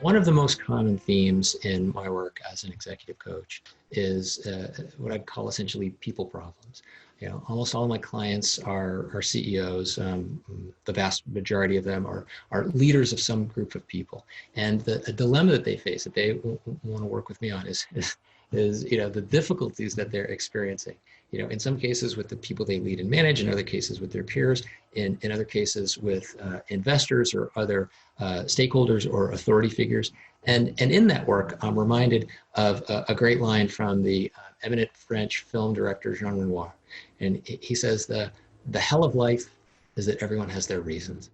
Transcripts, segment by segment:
One of the most common themes in my work as an executive coach is what I'd call essentially people problems. Almost all of my clients are CEOs. The vast majority of them are leaders of some group of people. And a dilemma that they face that they want to work with me on is the difficulties that they're experiencing. In some cases with the people they lead and manage, in other cases with their peers, in other cases with investors or other stakeholders or authority figures. And in that work, I'm reminded of a great line from the eminent French film director Jean Renoir. And he says, the hell of life is that everyone has their reasons.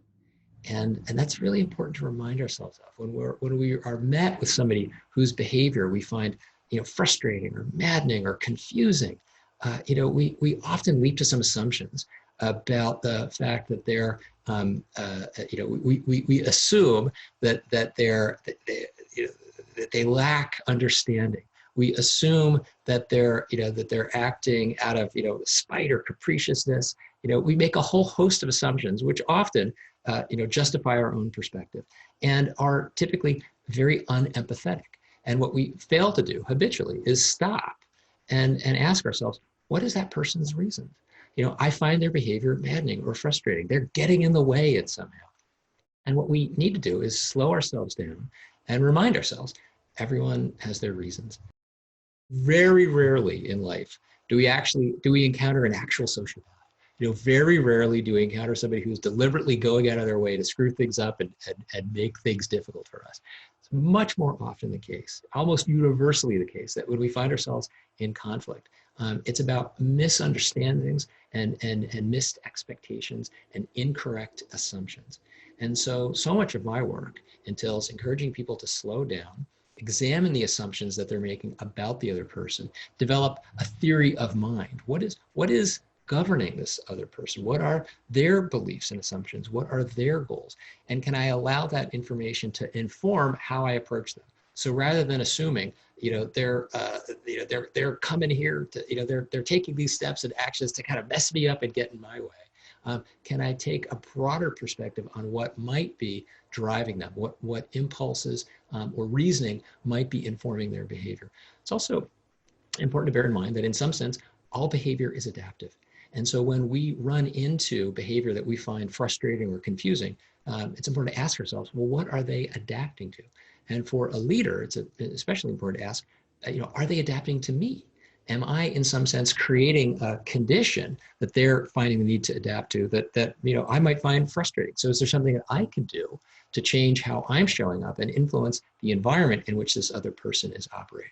And that's really important to remind ourselves of when we are met with somebody whose behavior we find frustrating or maddening or confusing. We often leap to some assumptions about the fact that they're, we assume that they lack understanding. We assume that they're acting out of spite or capriciousness. We make a whole host of assumptions, which often justify our own perspective and are typically very unempathetic. And what we fail to do habitually is stop and ask ourselves, what is that person's reason? I find their behavior maddening or frustrating. They're getting in the way somehow. And what we need to do is slow ourselves down and remind ourselves, everyone has their reasons. Very rarely in life do we encounter an actual sociopath. Very rarely do we encounter somebody who's deliberately going out of their way to screw things up and make things difficult for us. It's much more often the case, almost universally the case, that when we find ourselves in conflict, it's about misunderstandings and missed expectations and incorrect assumptions. And so much of my work entails encouraging people to slow down, examine the assumptions that they're making about the other person, develop a theory of mind. What is governing this other person? What are their beliefs and assumptions? What are their goals? And can I allow that information to inform how I approach them? So rather than assuming, they're coming here to, they're taking these steps and actions to kind of mess me up and get in my way. Can I take a broader perspective on what might be driving them, what impulses or reasoning might be informing their behavior? It's also important to bear in mind that in some sense, all behavior is adaptive. And so when we run into behavior that we find frustrating or confusing, it's important to ask ourselves, well, what are they adapting to? And for a leader, it's especially important to ask, are they adapting to me? Am I, in some sense, creating a condition that they're finding the need to adapt to that I might find frustrating? So is there something that I can do to change how I'm showing up and influence the environment in which this other person is operating?